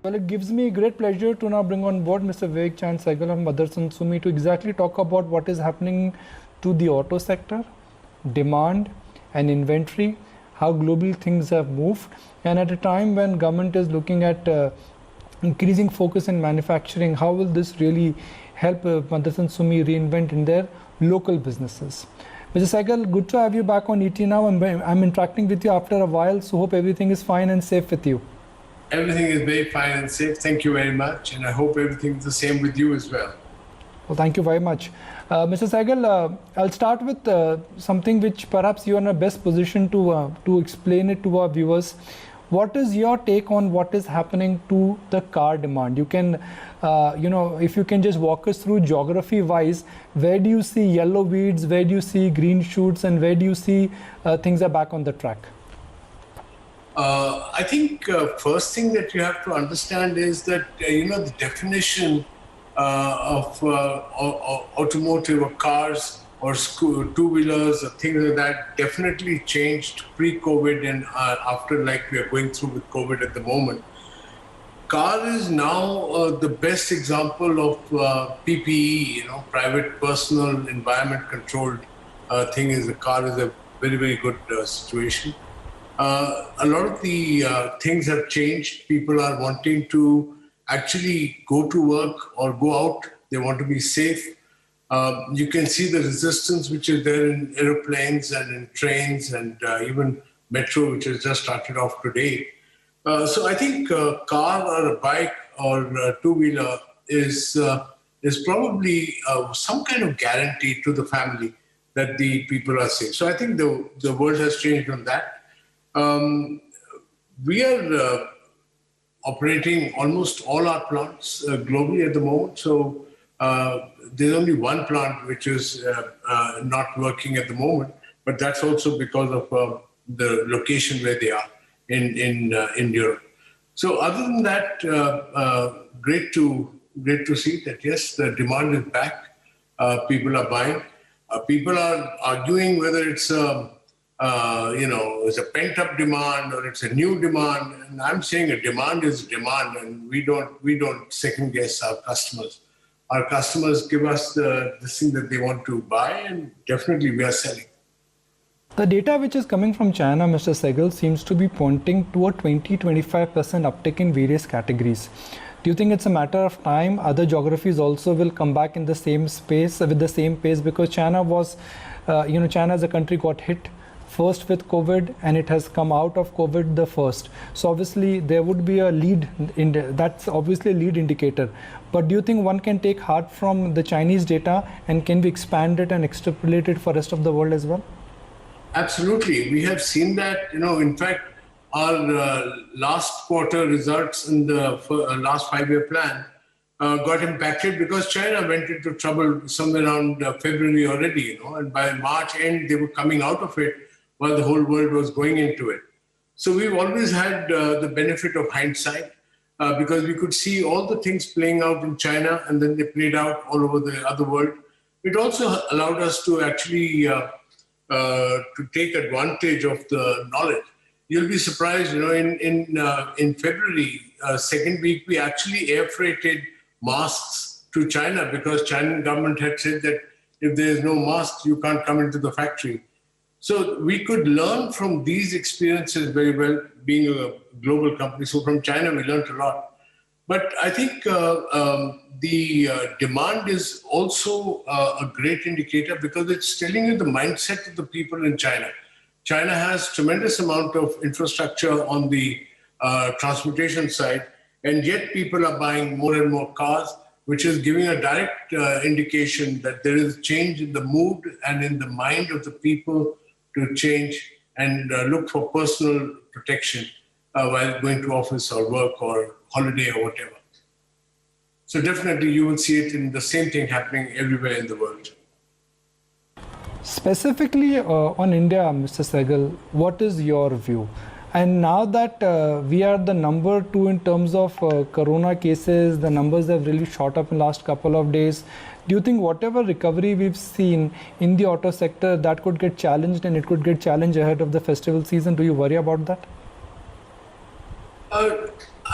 Well, it gives me great pleasure to now bring on board Mr. Vivek Chaand Sehgal of Motherson Sumi to exactly talk about what is happening to the auto sector, demand and inventory, how global things have moved, and at a time when government is looking at increasing focus in manufacturing, how will this really help Motherson Sumi reinvent in their local businesses? Mr. Sehgal, good to have you back on ET now. I'm interacting with you after a while, so hope everything is fine and safe with you. Everything is very fine and safe. Thank you very much. And I hope everything is the same with you as well. Well, thank you very much. Mr. Sehgal, I'll start with something which perhaps you are in the best position to explain it to our viewers. What is your take on what is happening to the car demand? You can, if you can just walk us through geography-wise, where do you see yellow weeds, where do you see green shoots, and where do you see things are back on the track? I think first thing that you have to understand is that, the definition of automotive or cars or two-wheelers or things like that definitely changed pre-COVID and after, like we are going through with COVID at the moment. Car is now the best example of PPE, private personal environment controlled thing. Is the car is a very, very good situation. A lot of the things have changed. People are wanting to actually go to work or go out. They want to be safe. You can see the resistance which is there in aeroplanes and in trains and even metro, which has just started off today. So I think a car or a bike or a two-wheeler is probably some kind of guarantee to the family that the people are safe. So I think the world has changed on that. We are operating almost all our plants globally at the moment. So there's only one plant which is not working at the moment, but that's also because of the location where they are in Europe. So other than that, great to see that yes, the demand is back. People are buying. People are arguing whether it's it's a pent-up demand or it's a new demand. And I'm saying a demand is demand, and we don't second guess our customers. Our customers give us the thing that they want to buy, and definitely we are selling. The data which is coming from China, Mr. Sehgal, seems to be pointing to a 20-25% uptick in various categories. Do you think it's a matter of time? Other geographies also will come back in the same space with the same pace, because China was, China as a country got hit first with COVID, and it has come out of COVID the first. So obviously there would be a lead, that's obviously a lead indicator. But do you think one can take heart from the Chinese data, and can we expand it and extrapolate it for the rest of the world as well? Absolutely. We have seen that, in fact, our last quarter results in the last 5-year plan got impacted because China went into trouble somewhere around February already, and by March end, they were coming out of it while the whole world was going into it. So we've always had the benefit of hindsight because we could see all the things playing out in China, and then they played out all over the other world. It also allowed us to actually to take advantage of the knowledge. You'll be surprised, in February, second week, we actually air freighted masks to China because Chinese government had said that if there is no mask, you can't come into the factory. So we could learn from these experiences very well, being a global company. So from China, we learned a lot. But I think the demand is also a great indicator because it's telling you the mindset of the people in China. China has tremendous amount of infrastructure on the transportation side, and yet people are buying more and more cars, which is giving a direct indication that there is change in the mood and in the mind of the people to change and look for personal protection while going to office or work or holiday or whatever. So definitely you will see it in the same thing happening everywhere in the world. Specifically on India, Mr. Sehgal, what is your view? And now that we are the number 2 in terms of corona cases, the numbers have really shot up in the last couple of days. Do you think whatever recovery we've seen in the auto sector, that could get challenged, and it could get challenged ahead of the festival season? Do you worry about that?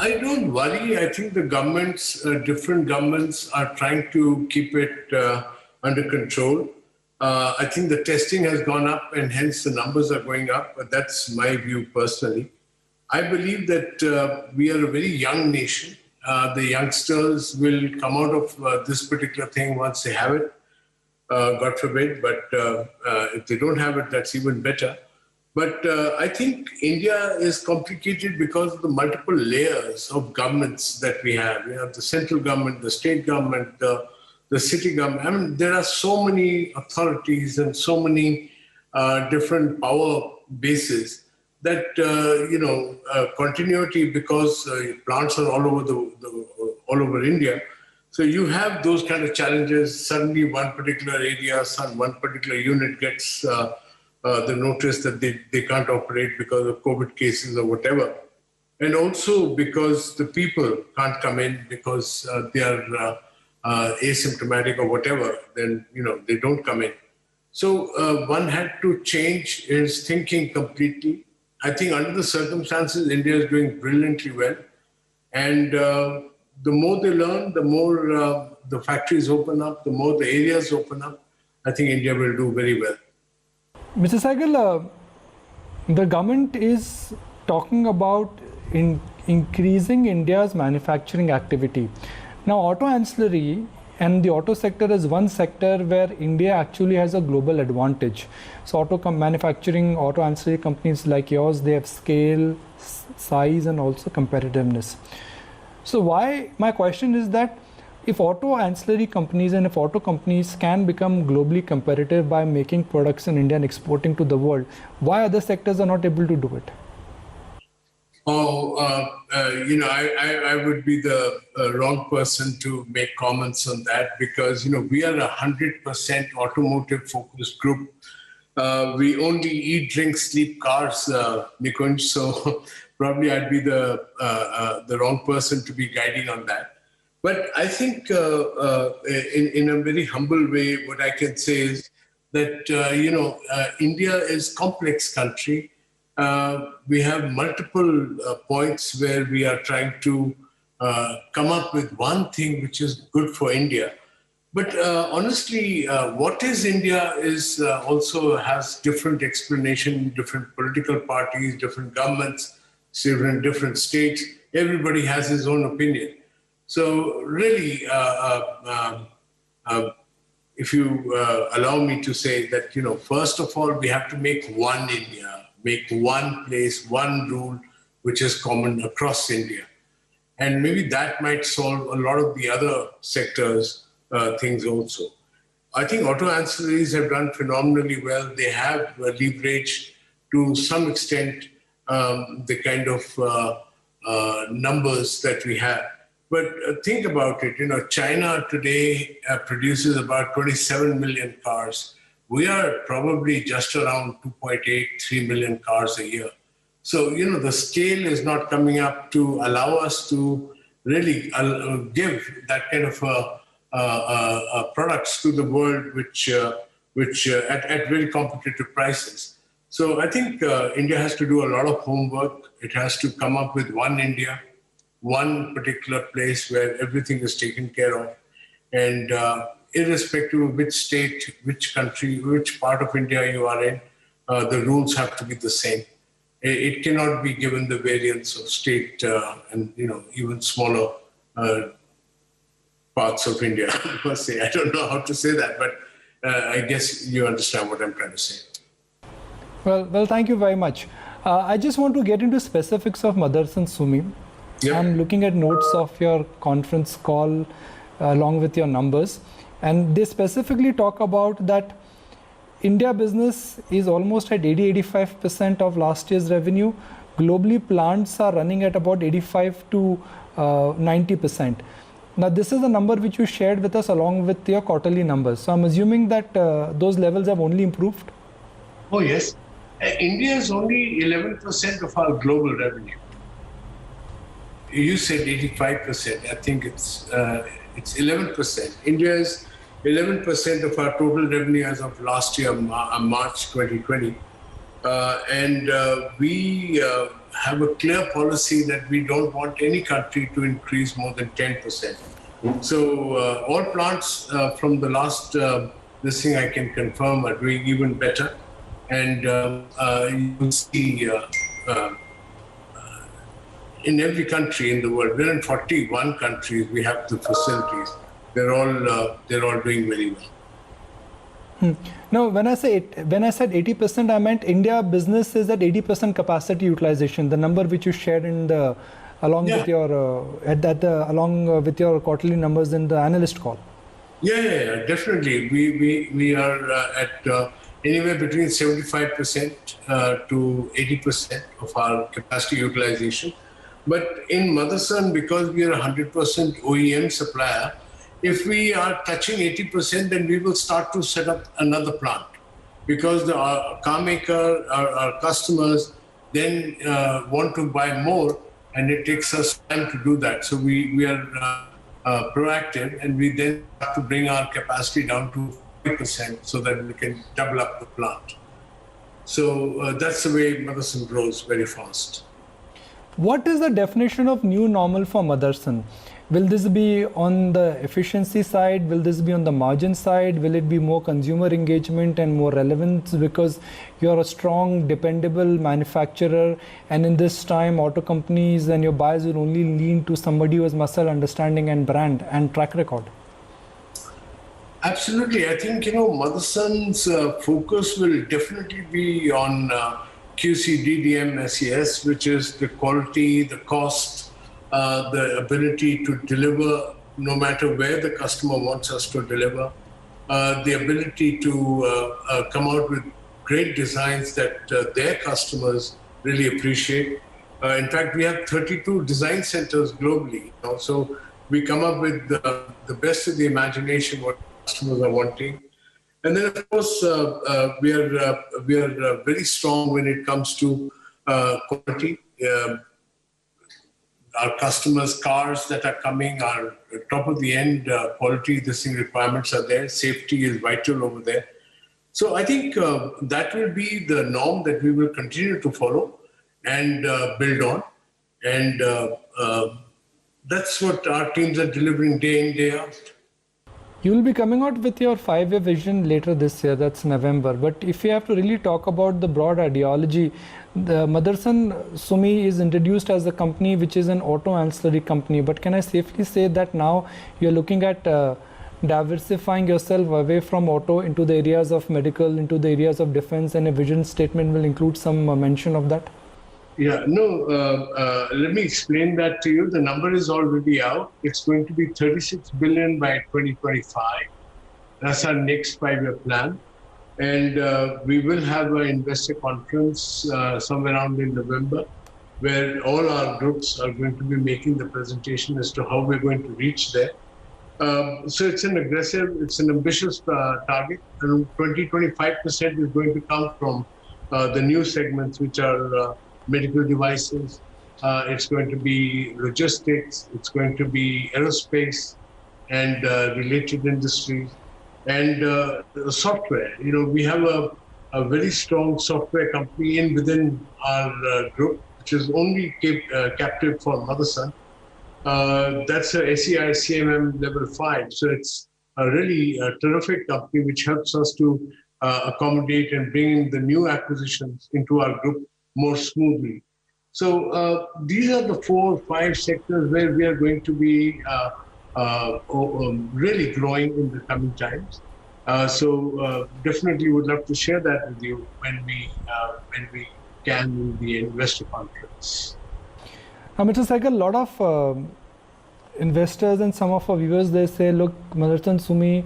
I don't worry. I think the governments, different governments are trying to keep it under control. I think the testing has gone up and hence the numbers are going up, but that's my view personally. I believe that we are a very young nation. The youngsters will come out of this particular thing once they have it, God forbid, but if they don't have it, that's even better. But I think India is complicated because of the multiple layers of governments that we have. We have the central government, the state government, the city government. I mean, there are so many authorities and so many different power bases that, continuity, because plants are all over all over India. So you have those kind of challenges. Suddenly one particular area, one particular unit gets the notice that they can't operate because of COVID cases or whatever. And also because the people can't come in because they are asymptomatic or whatever, then, they don't come in. So one had to change his thinking completely. I think under the circumstances, India is doing brilliantly well. And the more they learn, the more the factories open up, the more the areas open up, I think India will do very well. Mr. Sehgal, the government is talking about increasing India's manufacturing activity. Now, auto ancillary and the auto sector is one sector where India actually has a global advantage. So auto manufacturing, auto ancillary companies like yours, they have scale, size, and also competitiveness. So my question is that if auto ancillary companies and if auto companies can become globally competitive by making products in India and exporting to the world, why other sectors are not able to do it? I would be the wrong person to make comments on that because, we are 100% automotive focused group. We only eat, drink, sleep, cars, Nikunj. So probably I'd be the wrong person to be guiding on that. But I think in a very humble way, what I can say is that, India is a complex country. We have multiple points where we are trying to come up with one thing which is good for India. But honestly, what is India is also has different explanation, different political parties, different governments, different states. Everybody has his own opinion. So really, if you allow me to say that, first of all, we have to make one India, make one place, one rule, which is common across India. And maybe that might solve a lot of the other sectors' things also. I think auto ancillaries have done phenomenally well. They have leveraged to some extent the kind of numbers that we have. But think about it, China today produces about 27 million cars. We are probably just around 2.8, 3 million cars a year. So, the scale is not coming up to allow us to really give that kind of products to the world, which at very competitive prices. So I think India has to do a lot of homework. It has to come up with one India, one particular place where everything is taken care of. And irrespective of which state, which country, which part of India you are in, the rules have to be the same. It cannot be given the variance of state and even smaller parts of India, per se. I don't know how to say that, but I guess you understand what I'm trying to say. Well, thank you very much. I just want to get into specifics of Motherson Sumi. Yep. I'm looking at notes of your conference call along with your numbers, and they specifically talk about that India business is almost at 80-85% of last year's revenue. Globally, plants are running at about 85 to 90%. Now, this is a number which you shared with us along with your quarterly numbers. So I'm assuming that those levels have only improved? Oh, yes. India is only 11% of our global revenue. You said 85%. I think it's 11%. India is 11% of our total revenue as of last year, March 2020. And we have a clear policy that we don't want any country to increase more than 10%. So all plants from the last, this thing I can confirm, are doing even better. And you will see in every country in the world, we're in 41 countries, we have the facilities. They're all doing very well. Now, when I said 80%, I meant India business is at 80% capacity utilization. The number which you shared in the along with your quarterly numbers in the analyst call. Yeah, definitely. We are at anywhere between 75% to 80% of our capacity utilization. But in Motherson, because we are a 100% OEM supplier, if we are touching 80%, then we will start to set up another plant, because the car maker, our customers, then want to buy more, and it takes us time to do that. So we are proactive, and we then have to bring our capacity down to 5% so that we can double up the plant. So that's the way Motherson grows very fast. What is the definition of new normal for Motherson? Will this be on the efficiency side? Will this be on the margin side? Will it be more consumer engagement and more relevance because you're a strong, dependable manufacturer, and in this time, auto companies and your buyers will only lean to somebody who has muscle understanding and brand and track record? Absolutely. I think, Motherson's focus will definitely be on QC, DDM, SES, which is the quality, the cost, the ability to deliver no matter where the customer wants us to deliver, the ability to come out with great designs that their customers really appreciate. In fact, we have 32 design centers globally. So we come up with the best of the imagination, what customers are wanting. And then, of course, we are very strong when it comes to quality. Our customers' cars that are coming are top of the end quality. This thing requirements are there. Safety is vital over there. So I think that will be the norm that we will continue to follow and build on. And that's what our teams are delivering day in, day out. You will be coming out with your 5-year vision later this year, that's November. But if you have to really talk about the broad ideology, the Motherson Sumi is introduced as a company which is an auto ancillary company. But can I safely say that now you're looking at diversifying yourself away from auto into the areas of medical, into the areas of defense, and a vision statement will include some mention of that? Yeah, no, let me explain that to you. The number is already out. It's going to be 36 billion by 2025. That's our next 5-year plan. And we will have an investor conference somewhere around in November, where all our groups are going to be making the presentation as to how we're going to reach there. So it's an ambitious target. And 20-25% is going to come from the new segments, which are medical devices, it's going to be logistics, it's going to be aerospace and related industries, and software. We have a very strong software company within our group, which is only captive for Motherson. That's a SEI CMM level 5. So it's a really terrific company which helps us to accommodate and bring in the new acquisitions into our group more smoothly. So these are the 4 or 5 sectors where we are going to be really growing in the coming times. So definitely would love to share that with you when we can in the investor conference. Mr. Sehgal, a lot of investors and some of our viewers, they say, look, Motherson Sumi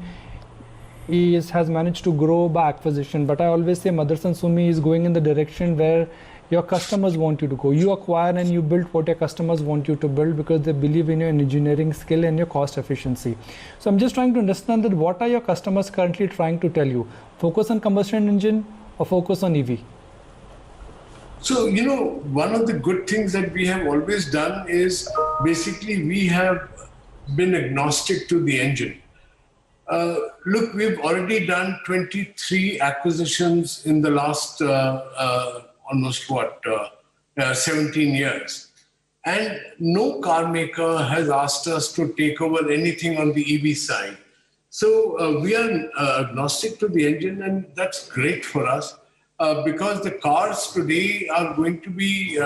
has managed to grow by acquisition, but I always say Motherson Sumi is going in the direction where your customers want you to go. You acquire and you build what your customers want you to build because they believe in your engineering skill and your cost efficiency. So I'm just trying to understand that what are your customers currently trying to tell you? Focus on combustion engine or focus on EV? So, one of the good things that we have always done is basically we have been agnostic to the engine. Look, we've already done 23 acquisitions in the last almost 17 years. And no car maker has asked us to take over anything on the EV side. So we are agnostic to the engine, and that's great for us because the cars today are going to be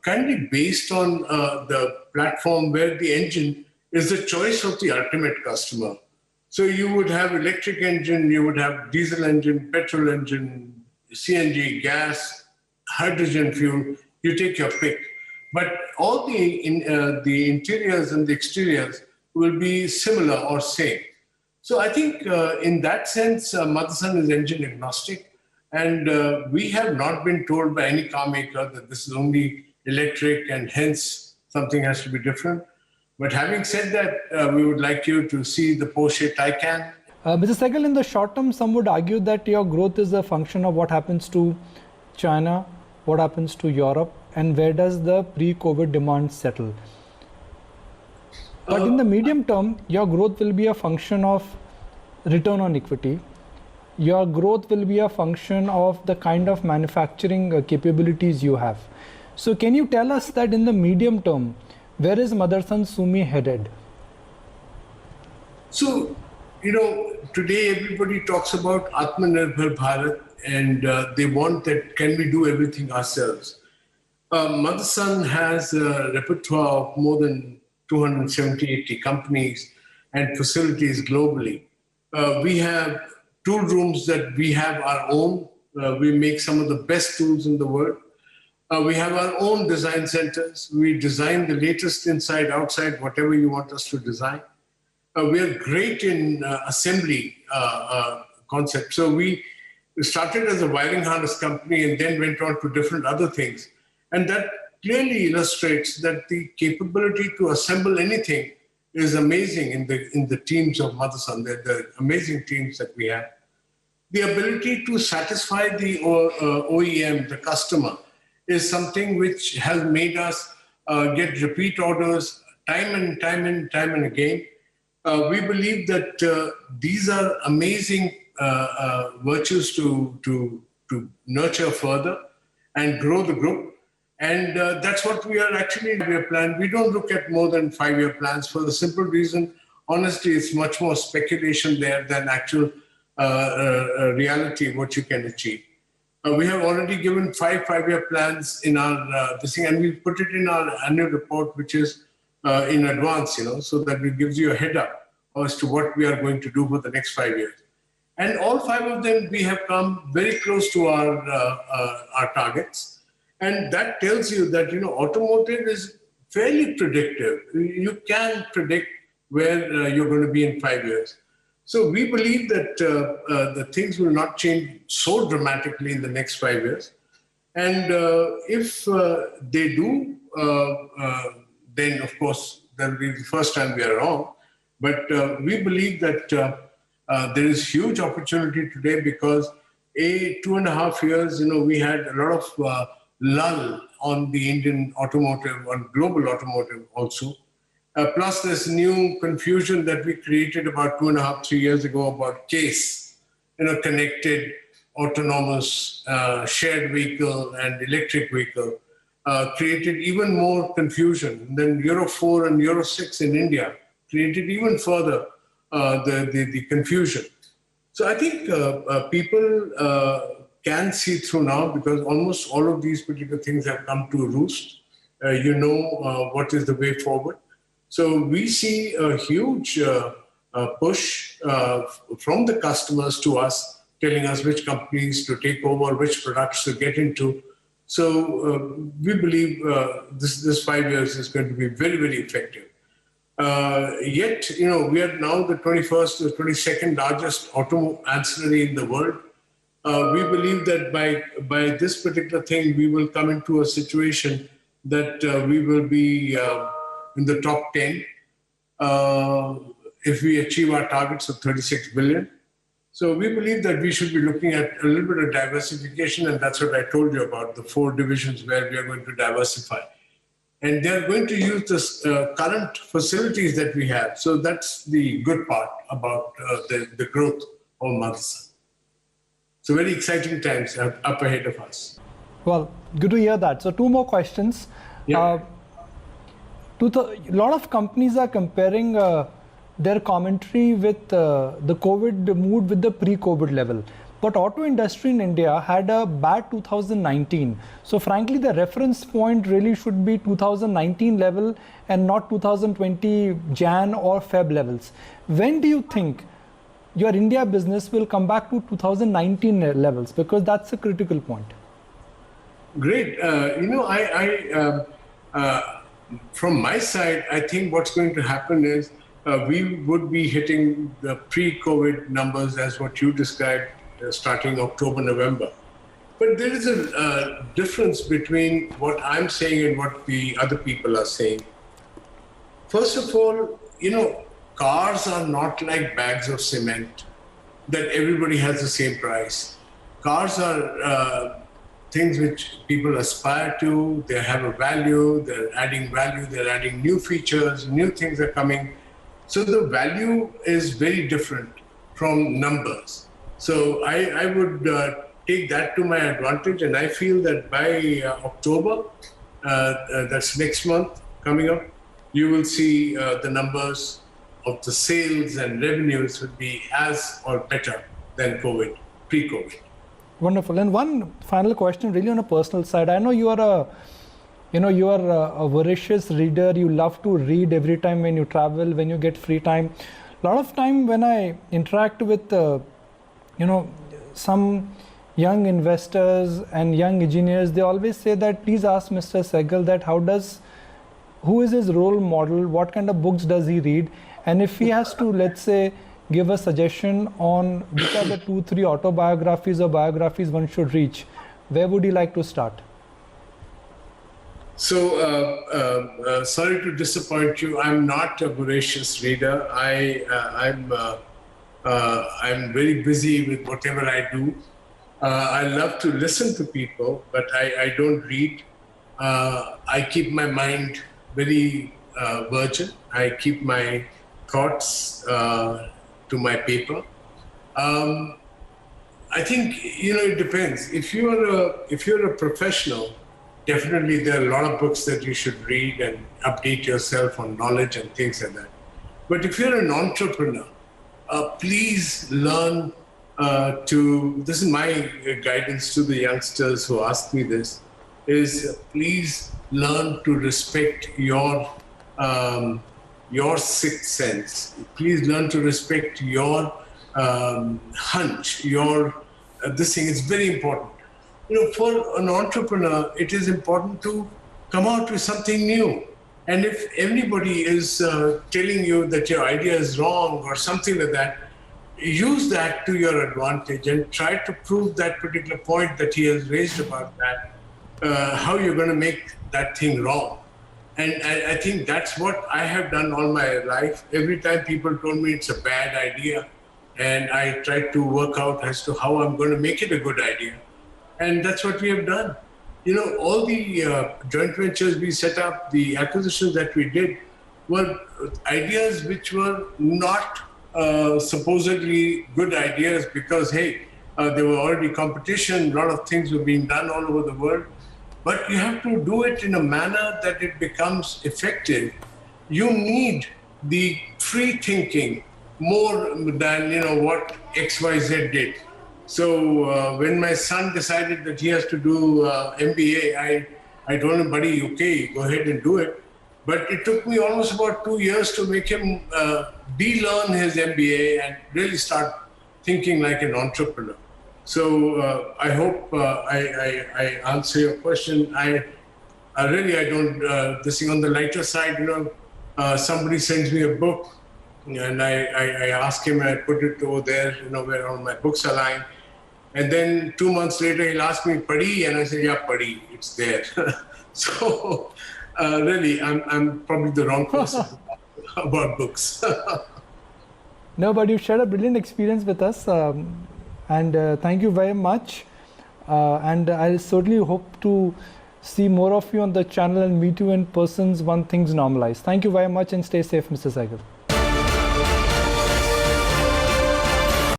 kind of based on the platform where the engine is the choice of the ultimate customer. So you would have electric engine, you would have diesel engine, petrol engine, CNG, gas, hydrogen fuel, you take your pick. But all the interiors and the exteriors will be similar or same. So I think in that sense, Motherson is engine agnostic. And we have not been told by any car maker that this is only electric and hence something has to be different. But having said that, we would like you to see the Porsche Taycan. Mr. Sehgal, in the short term, some would argue that your growth is a function of what happens to China, what happens to Europe, and where does the pre-COVID demand settle. But in the medium term, your growth will be a function of return on equity. Your growth will be a function of the kind of manufacturing capabilities you have. So can you tell us that in the medium term, where is Motherson Sumi headed? So, today everybody talks about Atmanirbhar Bharat, and they want that, can we do everything ourselves? Motherson has a repertoire of more than 270, 80 companies and facilities globally. We have tool rooms that we have our own. We make some of the best tools in the world. We have our own design centers. We design the latest inside, outside, whatever you want us to design. We are great in assembly concept. So we started as a wiring harness company and then went on to different other things. And that clearly illustrates that the capability to assemble anything is amazing in the teams of Motherson, the amazing teams that we have. The ability to satisfy the OEM, the customer, is something which has made us get repeat orders time and again. We believe that these are amazing virtues to nurture further and grow the group. And that's what we are actually planning. We don't look at more than 5-year plans for the simple reason, honestly, it's much more speculation there than actual reality, what you can achieve. We have already given 5-year plans in our this thing, and we put it in our annual report, which is in advance, so that it gives you a head up as to what we are going to do for the next 5 years. And all 5 of them, we have come very close to our targets. And that tells you that, automotive is fairly predictive. You can predict where you're going to be in 5 years. So we believe that the things will not change so dramatically in the next 5 years. And if they do, then of course, that will be the first time we are wrong. But we believe that there is huge opportunity today because 2.5 years, we had a lot of lull on the Indian automotive, on global automotive also. Plus this new confusion that we created about 2.5, 3 years ago about CASE, connected, autonomous, shared vehicle and electric vehicle, created even more confusion. And then Euro 4 and Euro 6 in India created even further the confusion. So I think people can see through now because almost all of these particular things have come to a roost. What is the way forward. So we see a huge push from the customers to us, telling us which companies to take over, which products to get into. So we believe this 5 years is going to be very, very effective. Yet, we are now the 21st or 22nd largest auto ancillary in the world. We believe that by this particular thing, we will come into a situation that we will be in the top 10 if we achieve our targets of 36 billion. So we believe that we should be looking at a little bit of diversification, and that's what I told you about, the 4 divisions where we are going to diversify. And they're going to use the current facilities that we have. So that's the good part about the growth of Motherson. So very exciting times up ahead of us. Well, good to hear that. So 2 more questions. Yeah. A lot of companies are comparing their commentary with the COVID mood with the pre-COVID level. But auto industry in India had a bad 2019. So frankly, the reference point really should be 2019 level and not 2020 Jan or Feb levels. When do you think your India business will come back to 2019 levels? Because that's a critical point. Great. From my side, I think what's going to happen is we would be hitting the pre-COVID numbers as what you described starting October, November. But there is a difference between what I'm saying and what the other people are saying. First of all, cars are not like bags of cement that everybody has the same price. Cars are things which people aspire to, they have a value, they're adding new features, new things are coming. So the value is very different from numbers. So I would take that to my advantage, and I feel that by October, that's next month coming up, you will see the numbers of the sales and revenues would be as or better than pre-COVID. Wonderful. And one final question, really on a personal side. I know you are a voracious reader. You love to read every time when you travel, when you get free time. A lot of time when I interact with, some young investors and young engineers, they always say that please ask Mr. Sehgal that who is his role model, what kind of books does he read, and if he has to, let's say, give a suggestion on which are the 2-3 autobiographies or biographies one should reach, where would you like to start? So, sorry to disappoint you. I'm not a voracious reader. I'm very busy with whatever I do. I love to listen to people, but I don't read. I keep my mind very virgin. I keep my thoughts to my paper. I think it depends. If you're a professional, definitely there are a lot of books that you should read and update yourself on knowledge and things like that. But if you're an entrepreneur, please learn this is my guidance to the youngsters who ask me this, is please learn to respect your sixth sense. Please learn to respect your hunch, this thing is very important. For an entrepreneur, it is important to come out with something new. And if anybody is telling you that your idea is wrong or something like that, use that to your advantage and try to prove that particular point that he has raised about that, how you're going to make that thing wrong. And I think that's what I have done all my life. Every time people told me it's a bad idea, and I tried to work out as to how I'm going to make it a good idea. And that's what we have done. All the joint ventures we set up, the acquisitions that we did, were ideas which were not supposedly good ideas because, hey, there were already competition, a lot of things were being done all over the world. But you have to do it in a manner that it becomes effective. You need the free thinking more than what XYZ did. So when my son decided that he has to do MBA, I told him, buddy, okay, go ahead and do it. But it took me almost about 2 years to make him de-learn his MBA and really start thinking like an entrepreneur. So I hope I answer your question. I don't, this thing on the lighter side, somebody sends me a book and I ask him, I put it over there, where all my books are lying. And then 2 months later, he'll ask me, Padi? And I say, yeah, Padi, it's there. So really, I'm probably the wrong person about books. No, but you shared a brilliant experience with us. And thank you very much. And I certainly hope to see more of you on the channel and meet you in person once things normalize. Thank you very much and stay safe, Mr. Sehgal.